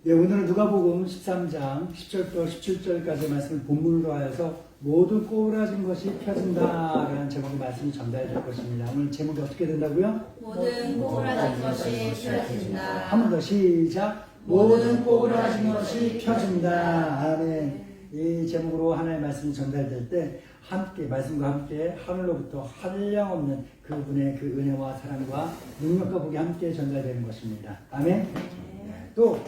네, 오늘은 누가복음 13장 10절부터 17절까지 말씀을 본문으로 하여서 모두 꼬부라진 것이 펴진다라는 제목의 말씀이 전달될 것입니다. 오늘 제목이 어떻게 된다고요? 모든 꼬부라진 것이 펴진다. 한 번 더 시작. 모든 꼬부라진 것이 펴진다. 아멘. 이 제목으로 하나님의 말씀이 전달될 때 함께 말씀과 함께 하늘로부터 한량없는 그분의 그 은혜와 사랑과 능력과 복이 함께 전달되는 것입니다. 아멘. 네, 또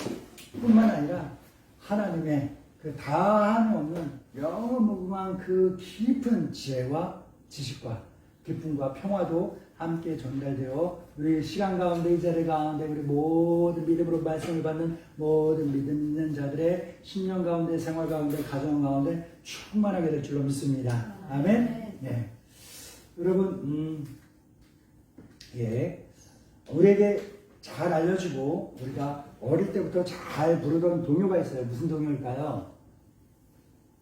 뿐만 아니라 하나님의 그 다한없는 영무궁한 그 깊은 지혜와 지식과 기쁨과 평화도 함께 전달되어 우리 시간 가운데 이 자리 가운데 우리 모든 믿음으로 말씀을 받는 모든 믿음 있는 자들의 신령 가운데 생활 가운데 가정 가운데 충만하게 될 줄로 믿습니다. 아멘. 네. 여러분 우리에게 잘 알려지고 우리가 어릴 때부터 잘 부르던 동요가 있어요. 무슨 동요일까요?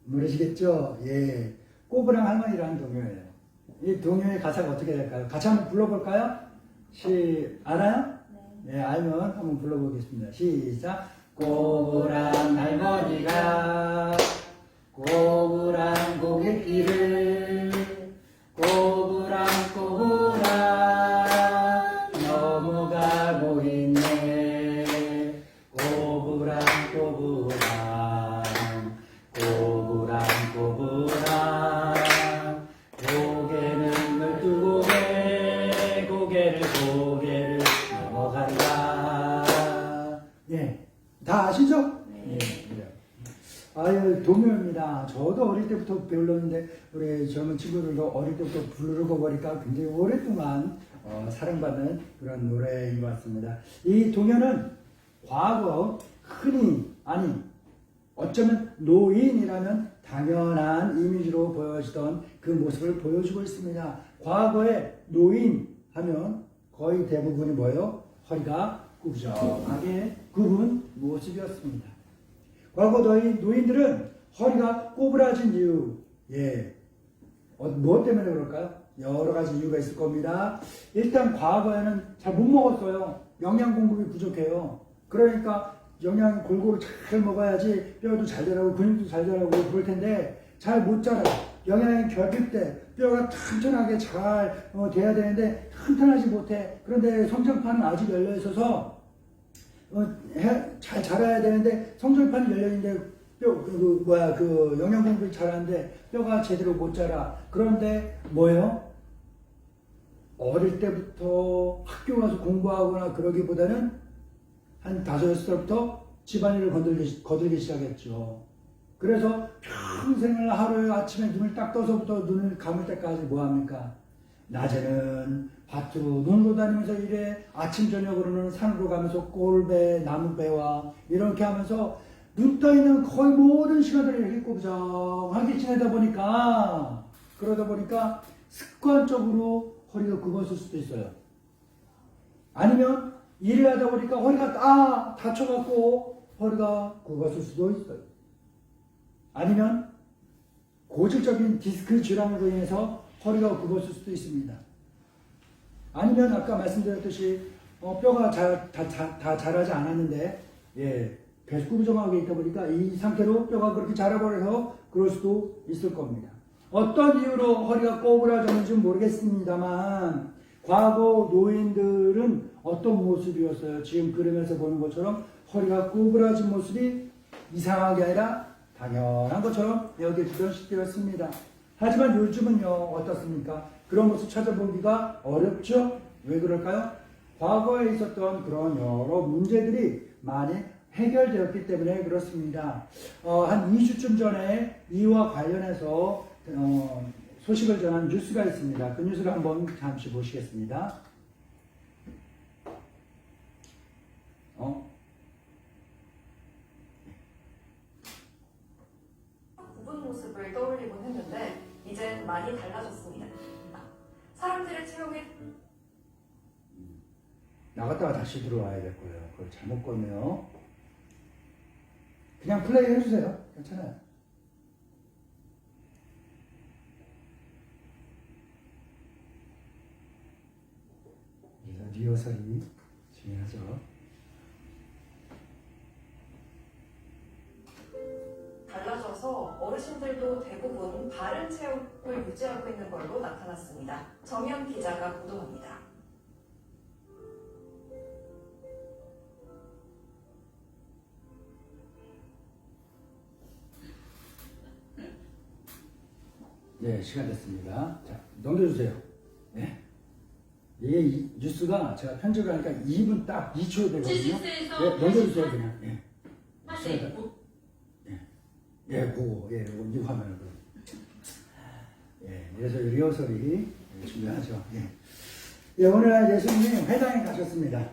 모르시겠죠? 예, 꼬부랑 할머니라는 동요예요. 이 동요의 가사가 어떻게 될까요? 같이 한번 불러볼까요? 알아요? 네, 알면 한번 불러보겠습니다. 시작. 꼬부랑 할머니가 꼬부랑 고갯길을 꼬부랑 넘어가고 있네. 꼬부랑 고개는 12고개 고개를 넘어간다. 예, 다 아시죠? 네. 아유, 동요입니다. 저도 어릴 때부터 배울렀는데 우리 젊은 친구들도 어릴 때부터 부르고 보니까 굉장히 오랫동안 사랑받는 그런 노래인 것 같습니다. 이 동요는 과거 흔히 어쩌면 노인이라는 당연한 이미지로 보여지던 그 모습을 보여주고 있습니다. 과거에 노인 하면 거의 대부분이 뭐예요? 허리가 구부정하게 굽은 모습이었습니다. 과거 노인들은 허리가 꼬부라진 이유, 무엇 때문에 그럴까요? 여러 가지 이유가 있을 겁니다. 일단 과거에는 잘 못 먹었어요. 영양 공급이 부족해요. 그러니까 영양 골고루 잘 먹어야지 뼈도 잘 자라고 근육도 잘 자라고 그럴 텐데 잘 못 자라요. 영양이 결핍돼 뼈가 튼튼하게 잘 돼야 되는데 튼튼하지 못해. 그런데 성장판은 아직 열려 있어서 잘 자라야 되는데 성장판이 열려 있는데 영양 공급이 잘하는데 뼈가 제대로 못 자라. 그런데 뭐예요? 어릴 때부터 학교 가서 공부하거나 그러기보다는 한 5살부터 집안일을 거들기 시작했죠. 그래서 평생을 하루에 아침에 눈을 딱 떠서부터 눈을 감을 때까지 뭐합니까? 낮에는 밭으로 놀러 다니면서 일해, 아침 저녁으로는 산으로 가면서 꼴배, 나무배와 이렇게 하면서 눈 떠있는 거의 모든 시간들을 이렇게 꾸부정하게 지내다 보니까 그러다 보니까 습관적으로 허리가 굽었을 수도 있어요. 아니면 일을 하다 보니까 허리가 다쳐갖고 허리가 굽었을 수도 있어요. 아니면 고질적인 디스크 질환으로 인해서 허리가 굽었을 수도 있습니다. 아니면 아까 말씀드렸듯이 뼈가 다 자라지 않았는데 계속 구부정하게 있다 보니까 이 상태로 뼈가 그렇게 자라버려서 그럴 수도 있을 겁니다. 어떤 이유로 허리가 꼬부라졌는지 모르겠습니다만 과거 노인들은 어떤 모습이었어요? 지금 그림에서 보는 것처럼 허리가 꼬부라진 모습이 이상한 게 아니라 당연한 것처럼 여겨지던 시대였습니다. 하지만 요즘은요, 어떻습니까? 그런 모습 찾아보기가 어렵죠? 왜 그럴까요? 과거에 있었던 그런 여러 문제들이 많이 해결되었기 때문에 그렇습니다. 한 2주쯤 전에 이와 관련해서 소식을 전한 뉴스가 있습니다. 그 뉴스를 한번 잠시 보시겠습니다. 굽은 모습을 떠올리곤 했는데 이젠 많이 달라졌습니다. 사람들의 체형이 나갔다가 다시 들어와야 될 거예요. 그걸 잘못 걸면 그냥 플레이 해주세요. 괜찮아요. 리허설이 중요하죠. 어르신들도 대부분 바른 체형을 유지하고 있는 걸로 나타났습니다. 정현 기자가 보도합니다. 네, 시간 됐습니다. 자, 넘겨주세요. 네. 이게 이 뉴스가 제가 편집을 하니까 2분 딱 2초 되거든요. 네, 넘겨주세요, 그냥. 예. 예, 그거, 예, 이 화면으로. 예, 그래서 리허설이 중요하죠. 예. 예, 오늘 예수님이 회당에 가셨습니다.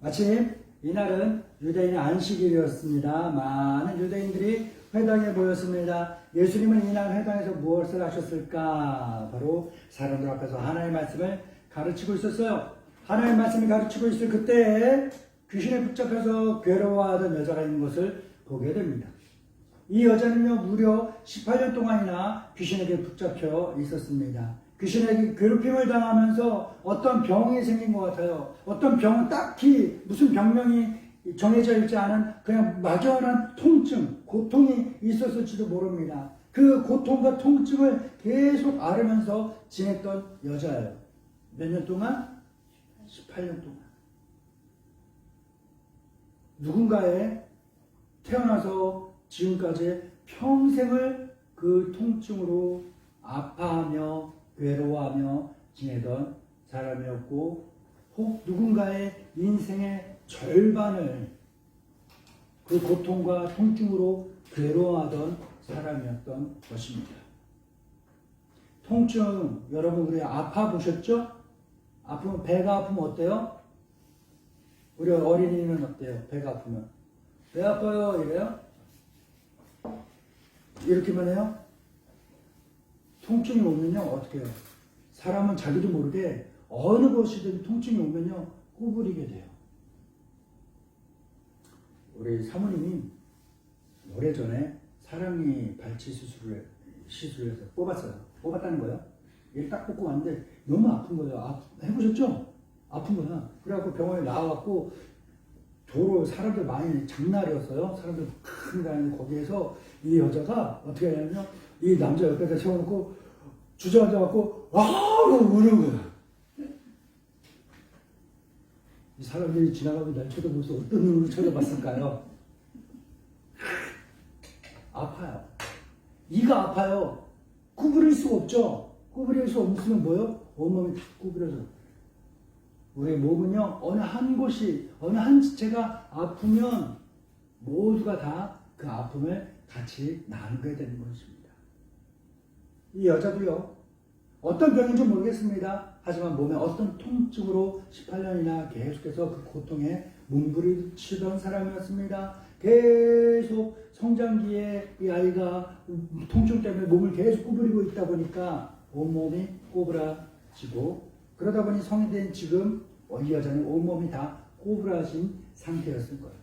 마침 이날은 유대인의 안식일이었습니다. 많은 유대인들이 회당에 모였습니다. 예수님은 이날 회당에서 무엇을 하셨을까? 바로 사람들 앞에서 하나님의 말씀을 가르치고 있었어요. 하나님의 말씀을 가르치고 있을 그때 귀신에 붙잡혀서 괴로워하던 여자가 있는 것을 보게 됩니다. 이 여자는요, 무려 18년 동안이나 귀신에게 붙잡혀 있었습니다. 귀신에게 괴롭힘을 당하면서 어떤 병이 생긴 것 같아요. 어떤 병은 딱히 무슨 병명이 정해져 있지 않은 그냥 막연한 통증, 고통이 있었을지도 모릅니다. 그 고통과 통증을 계속 앓으면서 지냈던 여자예요. 몇 년 동안? 18년 동안. 누군가의 태어나서 지금까지 평생을 그 통증으로 아파하며 괴로워하며 지내던 사람이었고, 혹 누군가의 인생의 절반을 그 고통과 통증으로 괴로워하던 사람이었던 것입니다. 통증, 여러분 우리 아파 보셨죠? 아프면, 배가 아프면 어때요? 우리 어린이는 어때요? 배가 아프면 배 아파요 이래요? 이렇게만 해요? 통증이 오면요 어떻게 해요? 사람은 자기도 모르게 어느 것이든 통증이 오면요 구부리게 돼요. 우리 사모님이 오래전에 사랑니 발치 시술을 해서 뽑았다는 거예요. 얘를 딱 뽑고 왔는데 너무 아픈 거예요. 해보셨죠? 아픈 거야. 그래갖고 병원에 나와갖고 도로 사람들 많이 장날이었어요. 사람들 큰 다니는 거기에서 이 여자가 어떻게 하냐면요. 이 남자 옆에다 세워놓고 주저앉아갖고 와우 우는 거야. 이 사람들이 지나가면 날 쳐다보면서 어떤 눈으로 쳐다봤을까요? 아파요. 이가 아파요. 구부릴 수가 없죠. 구부릴 수 없으면 뭐요? 온몸이 다 구부려져. 우리의 몸은요, 어느 한 곳이, 어느 한 지체가 아프면 모두가 다 그 아픔을 같이 나누게 되는 것입니다. 이 여자도요, 어떤 병인지 모르겠습니다. 하지만 몸에 어떤 통증으로 18년이나 계속해서 그 고통에 몸부림치던 사람이었습니다. 계속 성장기에 이 아이가 통증 때문에 몸을 계속 구부리고 있다 보니까 온몸이 꼬부라지고, 그러다 보니 성인 된 지금 이 여자는 온몸이 다 꼬부라진 상태였을 거예요.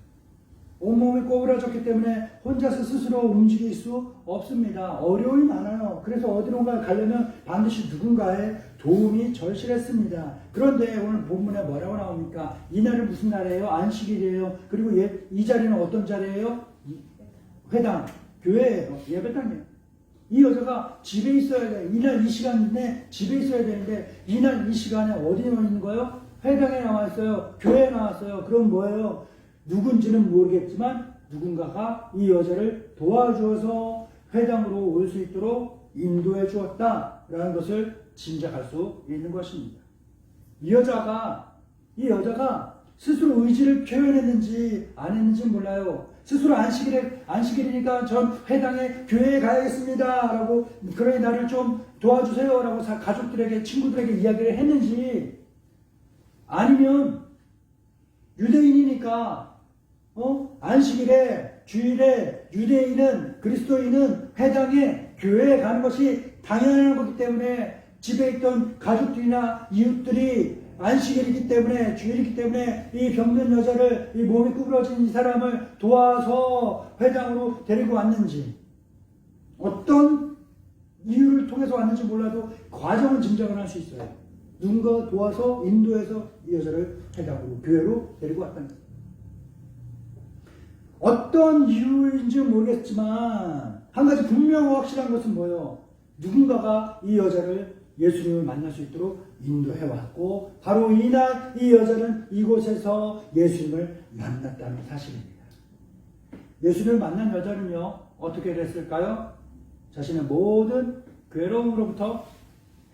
온몸이 꼬부라졌기 때문에 혼자서 스스로 움직일 수 없습니다. 어려움이 많아요. 그래서 어디론가 가려면 반드시 누군가의 도움이 절실했습니다. 그런데 오늘 본문에 뭐라고 나옵니까? 이날은 무슨 날이에요? 안식일이에요. 그리고 이 자리는 어떤 자리예요? 회당, 교회예요. 예배당이에요. 이 여자가 집에 있어야 돼요. 이날 이 시간에 집에 있어야 되는데 이날 이 시간에 어디에 있는 거예요? 회당에 나와 있어요. 교회에 나왔어요. 그럼 뭐예요? 누군지는 모르겠지만 누군가가 이 여자를 도와주어서 회당으로 올 수 있도록 인도해 주었다라는 것을 짐작할 수 있는 것입니다. 이 여자가 스스로 의지를 표현했는지 안 했는지 몰라요. 스스로 안식일이니까 전 회당에 교회에 가야겠습니다 라고, 그러니 나를 좀 도와주세요 라고 가족들에게, 친구들에게 이야기를 했는지, 아니면 유대인이니까 안식일에, 주일에 유대인은, 그리스도인은 회당에, 교회에 가는 것이 당연한 거기 때문에 집에 있던 가족들이나 이웃들이 안식일이기 때문에, 주일이기 때문에 이 병든 여자를, 이 몸이 구부러진 이 사람을 도와서 회당으로 데리고 왔는지, 어떤 이유를 통해서 왔는지 몰라도 과정은 짐작을 할 수 있어요. 누군가 도와서 인도해서 이 여자를 회당으로, 교회로 데리고 왔다는 거예요. 어떤 이유인지 모르겠지만, 한 가지 분명하고 확실한 것은 뭐예요? 누군가가 이 여자를 예수님을 만날 수 있도록 인도해 왔고 바로 이날 이 여자는 이곳에서 예수님을 만났다는 사실입니다. 예수님을 만난 여자는요 어떻게 됐을까요? 자신의 모든 괴로움으로부터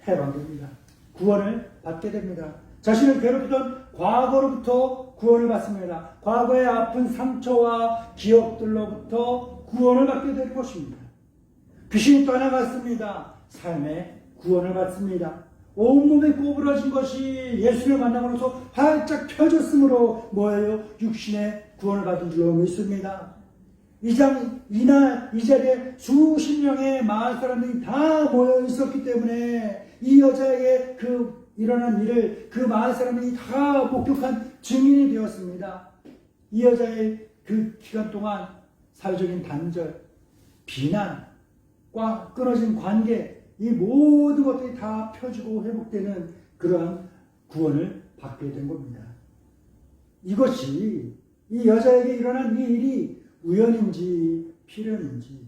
해방됩니다. 구원을 받게 됩니다. 자신을 괴롭히던 과거로부터 구원을 받습니다. 과거의 아픈 상처와 기억들로부터 구원을 받게 될 것입니다. 귀신이 떠나갔습니다. 삶의 구원을 받습니다. 온몸에 꼬부러진 것이 예수를 만남으로써 활짝 펴졌으므로 뭐예요? 육신의 구원을 받은 줄로 믿습니다. 이날 이 자리에 수십 명의 마을 사람들이 다 모여 있었기 때문에 이 여자에게 그 일어난 일을 그 마을 사람들이 다 목격한 증인이 되었습니다. 이 여자의 그 기간 동안 사회적인 단절, 비난과 끊어진 관계 이 모든 것들이 다 펴지고 회복되는 그러한 구원을 받게 된 겁니다. 이것이 이 여자에게 일어난 이 일이 우연인지 필연인지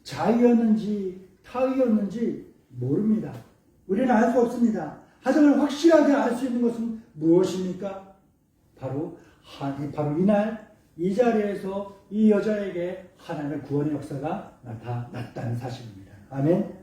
자의였는지 타의였는지 모릅니다. 우리는 알 수 없습니다. 하지만 확실하게 알 수 있는 것은 무엇입니까? 바로 이날 이 자리에서 이 여자에게 하나님의 구원의 역사가 나타났다는 사실입니다. 아멘.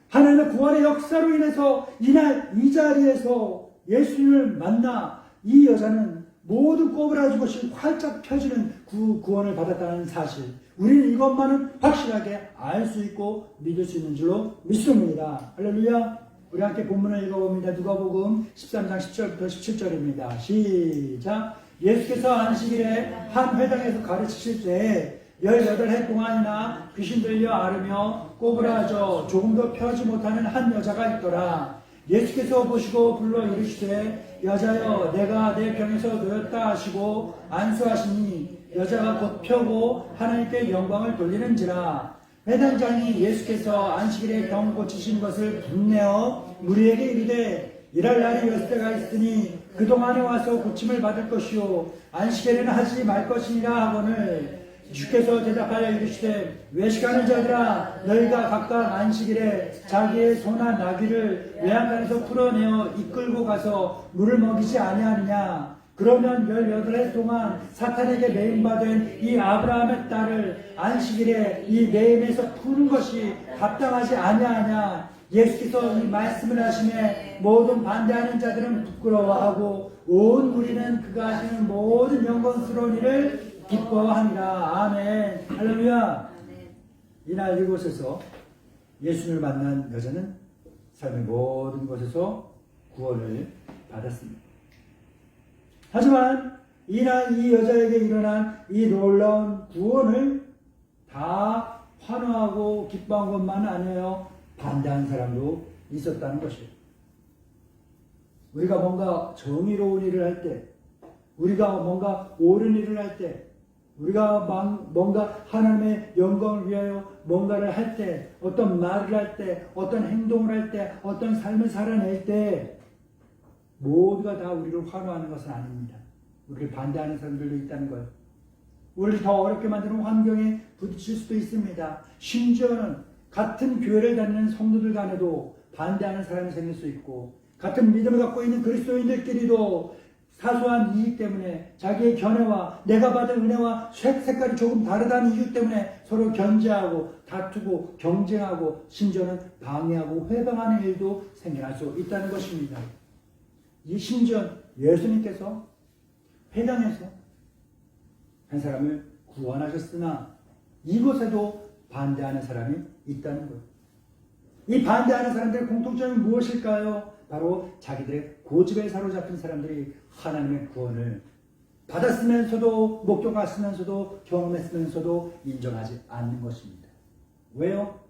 하나님의 구원의 역사로 인해서 이날 이 자리에서 예수님을 만나 이 여자는 모든 꼬부라진 것이 활짝 펴지는 구원을 받았다는 사실. 우리는 이것만은 확실하게 알 수 있고 믿을 수 있는 줄로 믿습니다. 할렐루야. 우리 함께 본문을 읽어봅니다. 누가복음 13장 10절부터 17절입니다. 시작. 예수께서 안식일에 한 회당에서 가르치실 때에 18해 동안이나 귀신 들려 앓으며 꼬부라져 조금도 펴지 못하는 한 여자가 있더라. 예수께서 보시고 불러 이르시되 여자여 내가 내 병에서 놓였다 하시고 안수하시니 여자가 곧 펴고 하나님께 영광을 돌리는지라. 회당장이 예수께서 안식일에 병 고치신 것을 분내어 무리에게 이르되 일할 날이 여태가 있으니 그동안에 와서 고침을 받을 것이요 안식일에는 하지 말 것이니라 하거늘 주께서 대답하여 이르시되 외식하는 자들아 너희가 각각 안식일에 자기의 소나 나귀를 외양간에서 풀어내어 이끌고 가서 물을 먹이지 아니하느냐. 그러면 18해 동안 사탄에게 매임받은 이 아브라함의 딸을 안식일에 이 매임에서 푸는 것이 합당하지 아니하냐. 예수께서 이 말씀을 하시매 모든 반대하는 자들은 부끄러워하고 온 무리는 그가 하시는 모든 영광스러운 일을 기뻐하니라. 아멘. 할렐루야. 이날 이곳에서 예수님을 만난 여자는 삶의 모든 곳에서 구원을 받았습니다. 하지만 이날 이 여자에게 일어난 이 놀라운 구원을 다 환호하고 기뻐한 것만 아니에요. 반대한 사람도 있었다는 것이에요. 우리가 뭔가 정의로운 일을 할 때, 우리가 뭔가 옳은 일을 할 때, 우리가 뭔가 하나님의 영광을 위하여 뭔가를 할 때, 어떤 말을 할 때, 어떤 행동을 할 때, 어떤 삶을 살아낼 때 모두가 다 우리를 환호하는 것은 아닙니다. 우리를 반대하는 사람들도 있다는 것. 우리를 더 어렵게 만드는 환경에 부딪힐 수도 있습니다. 심지어는 같은 교회를 다니는 성도들 간에도 반대하는 사람이 생길 수 있고 같은 믿음을 갖고 있는 그리스도인들끼리도 사소한 이익 때문에 자기의 견해와 내가 받은 은혜와 색깔이 조금 다르다는 이유 때문에 서로 견제하고 다투고 경쟁하고 심지어는 방해하고 회방하는 일도 생겨날 수 있다는 것입니다. 이 심지어 예수님께서 회당에서 한 사람을 구원하셨으나 이곳에도 반대하는 사람이 있다는 것. 이 반대하는 사람들의 공통점이 무엇일까요? 바로 자기들의 고집에 사로잡힌 사람들이 하나님의 구원을 받았으면서도 목격했으면서도 경험했으면서도 인정하지 않는 것입니다. 왜요?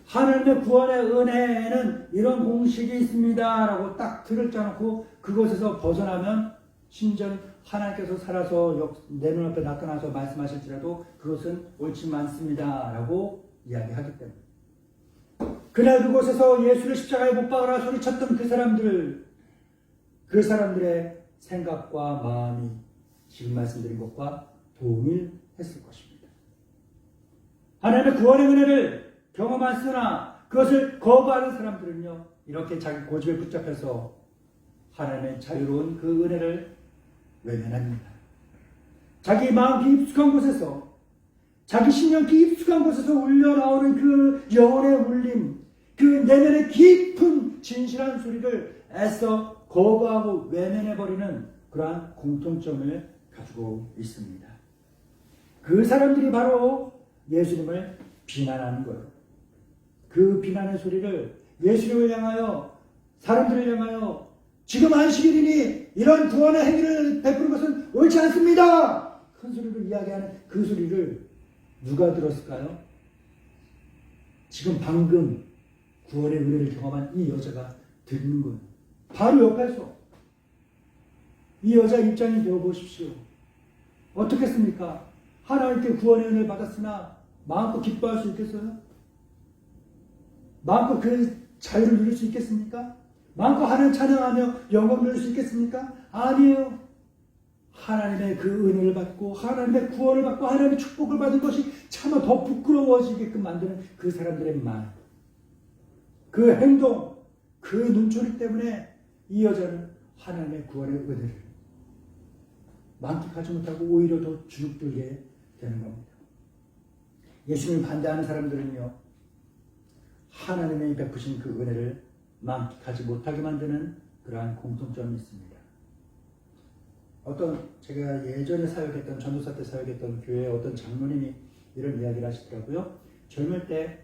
하나님의 구원의 은혜에는 이런 공식이 있습니다 라고 딱 틀을 짜놓고 그곳에서 벗어나면 심지어 하나님께서 살아서 내 눈앞에 나타나서 말씀하실지라도 그것은 옳지 않습니다 라고 이야기하기 때문에 그날 그곳에서 예수를 십자가에 못 박으라 소리쳤던 그 사람들의 생각과 마음이 지금 말씀드린 것과 동일했을 것입니다. 하나님의 구원의 은혜를 경험했으나 그것을 거부하는 사람들은요, 이렇게 자기 고집에 붙잡혀서 하나님의 자유로운 그 은혜를 외면합니다. 자기 마음 깊숙한 곳에서, 자기 신령 깊숙한 곳에서 울려나오는 그 영혼의 울림, 그 내면의 깊은 진실한 소리를 애써 거부하고 외면해버리는 그러한 공통점을 가지고 있습니다. 그 사람들이 바로 예수님을 비난하는 거예요. 그 비난의 소리를 예수님을 향하여, 사람들을 향하여 지금 안식일이니 이런 구원의 행위를 베푸는 것은 옳지 않습니다. 큰 소리로 이야기하는 그 소리를 누가 들었을까요? 지금 방금 구원의 은혜를 경험한 이 여자가 듣는 거예요. 바로 옆에서. 이 여자 입장이 되어보십시오. 어떻겠습니까? 하나님께 구원의 은혜를 받았으나 마음껏 기뻐할 수 있겠어요? 마음껏 그 자유를 누릴 수 있겠습니까? 마음껏 하나님 찬양하며 영광을 누릴 수 있겠습니까? 아니에요. 하나님의 그 은혜를 받고 하나님의 구원을 받고 하나님의 축복을 받은 것이 차마 더 부끄러워지게끔 만드는 그 사람들의 말, 그 행동, 그 눈초리 때문에 이 여자는 하나님의 구원의 은혜를 만끽하지 못하고 오히려 더 주눅들게 되는 겁니다. 예수님을 반대하는 사람들은요, 하나님의 베푸신 그 은혜를 만끽하지 못하게 만드는 그러한 공통점이 있습니다. 제가 예전에 사역했던, 전도사 때 사역했던 교회의 어떤 장로님이 이런 이야기를 하시더라고요. 젊을 때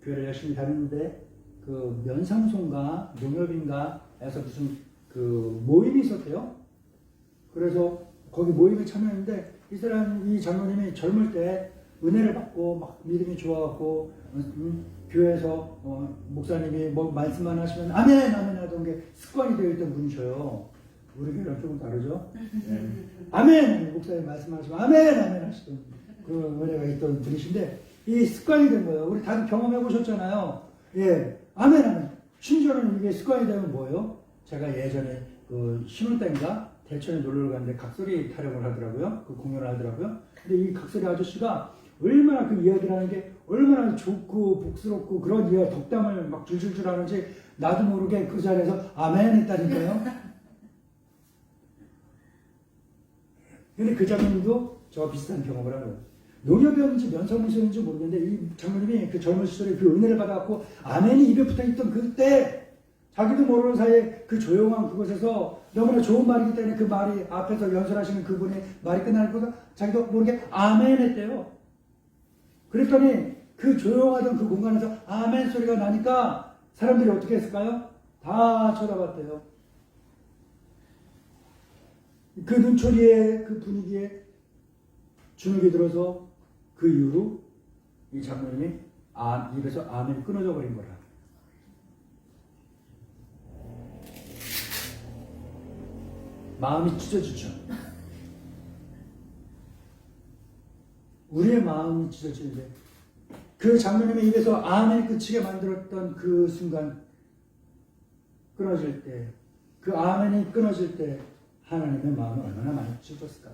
교회를 열심히 다녔는데 그 면상송가 농협인가에서 무슨 그 모임이 있었대요. 그래서 거기 모임에 참여했는데 이 장로님이 젊을 때 은혜를 받고 막 믿음이 좋아갖고 교회에서 목사님이 뭐 말씀만 하시면 아멘 아멘 하던 게 습관이 되어 있던 분이셔요. 우리 교회랑 조금 다르죠? 네. 아멘! 목사님 말씀하시면 아멘! 아멘! 하시던 그 은혜가 있던 분이신데 이 습관이 된 거예요. 우리 다들 경험해 보셨잖아요. 예. 아멘! 아멘! 심지어는 이게 습관이 되면 뭐예요? 제가 예전에 그 신혼 때인가 대천에 놀러 갔는데 각설이 타령을 하더라고요. 그 공연을 하더라고요. 근데 이 각설이 아저씨가 얼마나 그 이야기를 하는 게 얼마나 좋고 복스럽고 그런 이야기 덕담을 막 줄줄줄 하는지 나도 모르게 그 자리에서 아멘 했다니까요. 근데 그 장로님도 저와 비슷한 경험을 하는 거예요. 농협이었는지 면사무소였는지 모르겠는데 이 장로님이 그 젊은 시절에 그 은혜를 받아갖고 아멘이 입에 붙어있던 그때 자기도 모르는 사이에 그 조용한 그곳에서 너무나 좋은 말이기 때문에 그 말이 앞에서 연설하시는 그분의 말이 끝나고 자기도 모르게 아멘 했대요. 그랬더니 그 조용하던 그 공간에서 아멘 소리가 나니까 사람들이 어떻게 했을까요? 다 쳐다봤대요. 그 눈초리에 그 분위기에 주눅이 들어서 그 이후로 이 장로님이 입에서 아멘이 끊어져 버린 거라. 마음이 찢어지죠. 우리의 마음이 찢어지는데 그 장로님의 입에서 아멘이 끝이게 만들었던 그 순간 끊어질 때, 그 아멘이 끊어질 때 하나님의 마음이 얼마나 많이 찢어졌을까?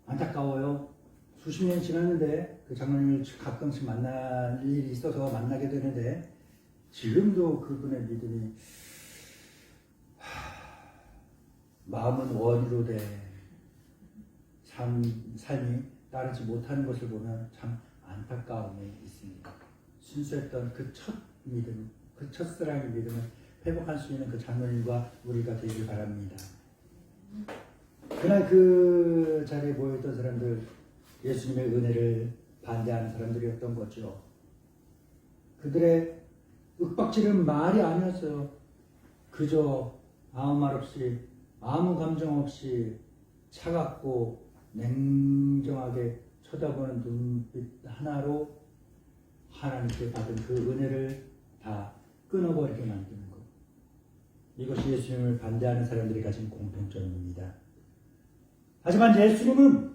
안타까워요. 수십 년이 지났는데 그 장로님을 가끔씩 만날 일이 있어서 만나게 되는데 지금도 그분의 믿음이 마음은 원으로 돼 삶이 따르지 못하는 것을 보면 참 안타까움이 있습니다. 순수했던 그 첫 믿음, 그 첫사랑의 믿음을 회복할 수 있는 그 장로님과 우리가 되길 바랍니다. 그날 그 자리에 모여있던 사람들, 예수님의 은혜를 반대하는 사람들이었던 거죠. 그들의 윽박지른 말이 아니었어요. 그저 아무 말 없이, 아무 감정 없이 차갑고 냉정하게 쳐다보는 눈빛 하나로 하나님께 받은 그 은혜를 다 끊어버리게 만드는 것. 이것이 예수님을 반대하는 사람들이 가진 공통점입니다. 하지만 예수님은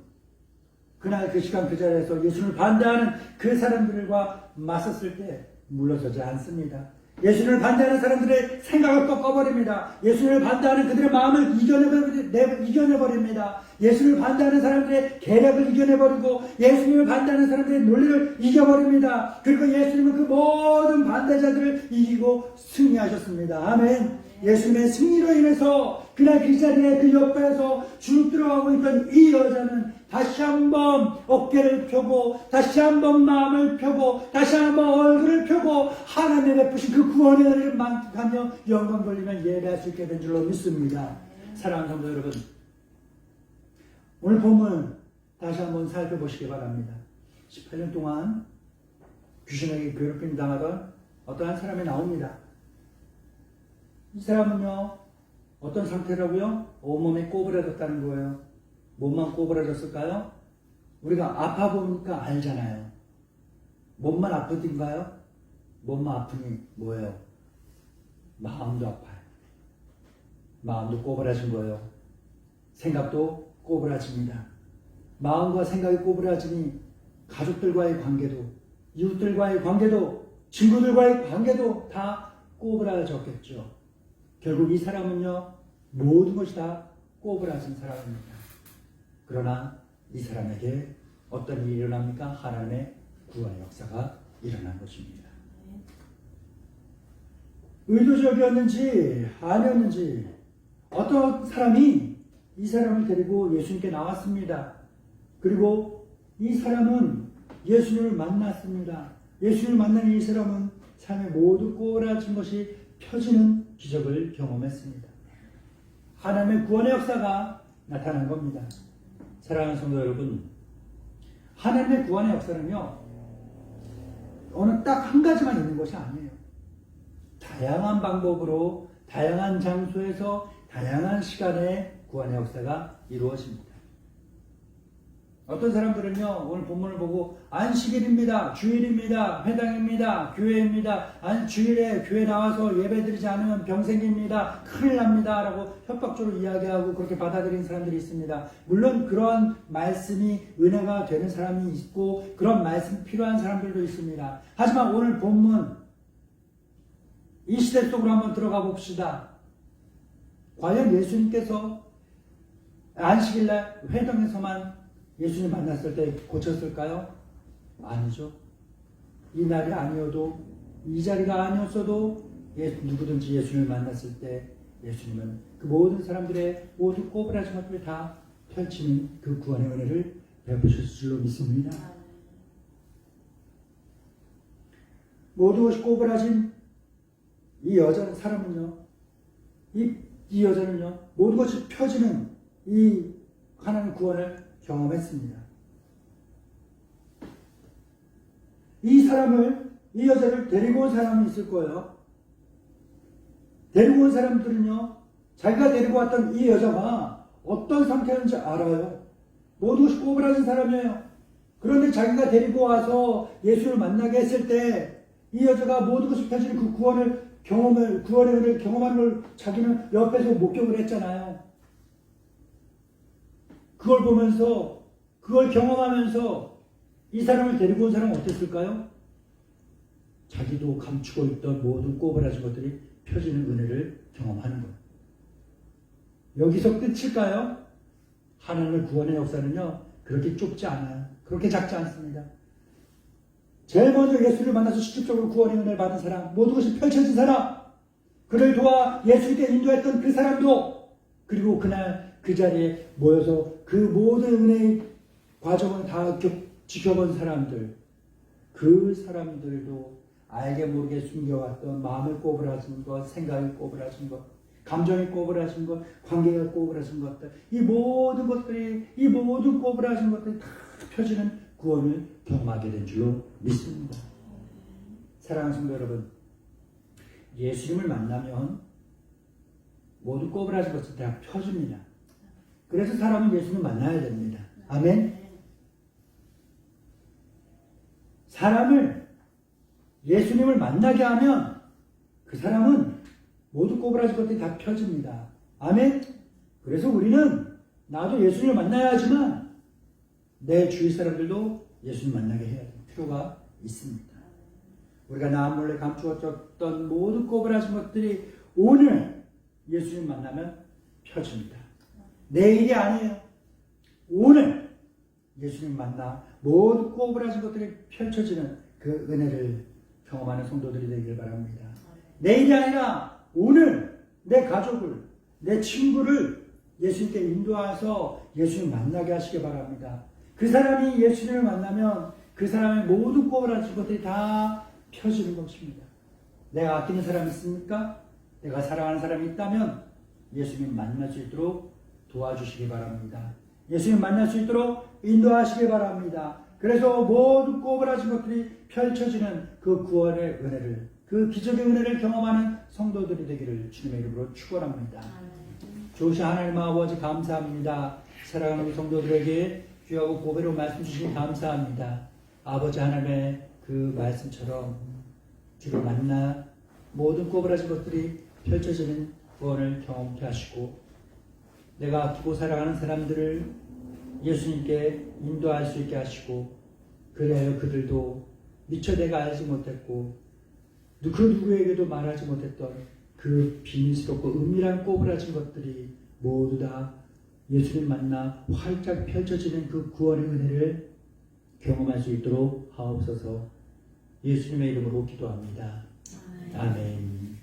그날 그 시간 그 자리에서 예수님을 반대하는 그 사람들과 맞섰을 때 물러서지 않습니다. 예수님을 반대하는 사람들의 생각을 꺾어버립니다. 예수님을 반대하는 그들의 마음을 이겨내버립니다. 예수님을 반대하는 사람들의 계략을 이겨내버리고 예수님을 반대하는 사람들의 논리를 이겨버립니다. 그리고 예수님은 그 모든 반대자들을 이기고 승리하셨습니다. 아멘. 예수님의 승리로 인해서 그날 그 자리에 그 옆에서 줄 들어가고 있던 이 여자는 다시 한번 어깨를 펴고 다시 한번 마음을 펴고 다시 한번 얼굴을 펴고 하나님의 베푸신 그 구원의 은혜를 만끽하며 영광 돌리며 예배할 수 있게 된 줄로 믿습니다. 사랑하는 성도 여러분, 오늘 본문 다시 한번 살펴보시기 바랍니다. 18년 동안 귀신에게 괴롭힘 당하던 어떠한 사람이 나옵니다. 이 사람은요, 어떤 상태라고요? 온몸이 꼬부라졌다는 거예요. 몸만 꼬부라졌을까요? 우리가 아파 보니까 알잖아요. 몸만 아프든가요? 몸만 아프니 뭐예요? 마음도 아파요. 마음도 꼬부라진 거예요. 생각도 꼬부라집니다. 마음과 생각이 꼬부라지니 가족들과의 관계도, 이웃들과의 관계도, 친구들과의 관계도 다 꼬부라졌겠죠. 결국 이 사람은요, 모든 것이 다 꼬부라진 사람입니다. 그러나 이 사람에게 어떤 일이 일어납니까? 하나님의 구원의 역사가 일어난 것입니다. 의도적이었는지 아니었는지 어떤 사람이 이 사람을 데리고 예수님께 나왔습니다. 그리고 이 사람은 예수님을 만났습니다. 예수님을 만난 이 사람은 삶의 모두 꼬부라진 것이 펴지는 기적을 경험했습니다. 하나님의 구원의 역사가 나타난 겁니다. 사랑하는 성도 여러분, 하나님의 구원의 역사는요, 어느 딱 한 가지만 있는 것이 아니에요. 다양한 방법으로, 다양한 장소에서, 다양한 시간에 구원의 역사가 이루어집니다. 어떤 사람들은요, 오늘 본문을 보고 안식일입니다, 주일입니다, 회당입니다, 교회입니다, 주일에 교회 나와서 예배드리지 않으면 병 생깁니다, 큰일 납니다 라고 협박적으로 이야기하고 그렇게 받아들이는 사람들이 있습니다. 물론 그러한 말씀이 은혜가 되는 사람이 있고 그런 말씀이 필요한 사람들도 있습니다. 하지만 오늘 본문 이 시대 속으로 한번 들어가 봅시다. 과연 예수님께서 안식일날 회당에서만 예수님 만났을 때 고쳤을까요? 아니죠. 이 날이 아니어도, 이 자리가 아니었어도 누구든지 예수님을 만났을 때 예수님은 그 모든 사람들의 모두 꼬부라진 것들을 다 펼치는 그 구원의 은혜를 베푸실 줄로 믿습니다. 모든 것이 꼬부라진 이 사람은요, 이 여자는요, 모든 것이 펴지는 이 하나님 구원을 경험했습니다. 이 여자를 데리고 온 사람이 있을 거예요. 데리고 온 사람들은요, 자기가 데리고 왔던 이 여자가 어떤 상태였는지 알아요. 모든 것이 꼬부라진 사람이에요. 그런데 자기가 데리고 와서 예수를 만나게 했을 때 이 여자가 모든 것이 펴지는 그 구원의 은혜를 경험하는 걸 자기는 옆에서 목격을 했잖아요. 그걸 보면서, 그걸 경험하면서 이 사람을 데리고 온 사람은 어땠을까요? 자기도 감추고 있던 모든 꼬부라진 것들이 펴지는 은혜를 경험하는 거예요. 여기서 끝일까요? 하나님의 구원의 역사는요, 그렇게 좁지 않아요. 그렇게 작지 않습니다. 제일 먼저 예수를 만나서 직접적으로 구원의 은혜를 받은 사람, 모든 것이 펼쳐진 사람, 그를 도와 예수님께 인도했던 그 사람도, 그리고 그날 그 자리에 모여서 그 모든 은혜의 과정을 다 지켜본 사람들, 그 사람들도 알게 모르게 숨겨왔던 마음이 꼬부라진 것, 생각이 꼬부라진 것, 감정이 꼬부라진 것, 관계가 꼬부라진 것들, 이 모든 꼬부라진 것들이 다 펴지는 구원을 경험하게 된 줄로 믿습니다. 사랑하는 성도 여러분, 예수님을 만나면 모두 꼬부라진 것들 다 펴집니다. 그래서 사람은 예수님을 만나야 됩니다. 아멘. 사람을 예수님을 만나게 하면 그 사람은 모두 꼬부라진 것들이 다 펴집니다. 아멘. 그래서 우리는 나도 예수님을 만나야 하지만 내 주위 사람들도 예수님 만나게 해야 될 필요가 있습니다. 우리가 나 몰래 감추었던 모든 꼬부라진 것들이 오늘 예수님 만나면 펴집니다. 내일이 아니에요. 오늘 예수님 만나 모든 꼬부라진 것들이 펼쳐지는 그 은혜를 경험하는 성도들이 되길 바랍니다. 내일이 아니라 오늘 내 가족을, 내 친구를 예수님께 인도해서 예수님 만나게 하시기 바랍니다. 그 사람이 예수님을 만나면 그 사람의 모든 꼬부라진 것들이 다 펴지는 것입니다. 내가 아끼는 사람이 있습니까? 내가 사랑하는 사람이 있다면 예수님 만날 수 있도록 도와주시기 바랍니다. 예수님 만날 수 있도록 인도하시기 바랍니다. 그래서 모든 꼬부라진 것들이 펼쳐지는 그 구원의 은혜를, 그 기적의 은혜를 경험하는 성도들이 되기를 주님의 이름으로 축원합니다. 좋으신 하나님 아버지 감사합니다. 사랑하는 우리 성도들에게 귀하고 보배로운 말씀 주시니 감사합니다. 아버지 하나님의 그 말씀처럼 주를 만나 모든 꼬부라진 것들이 펼쳐지는 구원을 경험케 하시고 내가 아끼고 사랑하는 사람들을 예수님께 인도할 수 있게 하시고 그래야 그들도 미처 내가 알지 못했고 그 누구에게도 말하지 못했던 그 비밀스럽고 은밀한 꼬부라진 것들이 모두 다 예수님 만나 활짝 펼쳐지는 그 구원의 은혜를 경험할 수 있도록 하옵소서. 예수님의 이름으로 기도합니다. 아멘.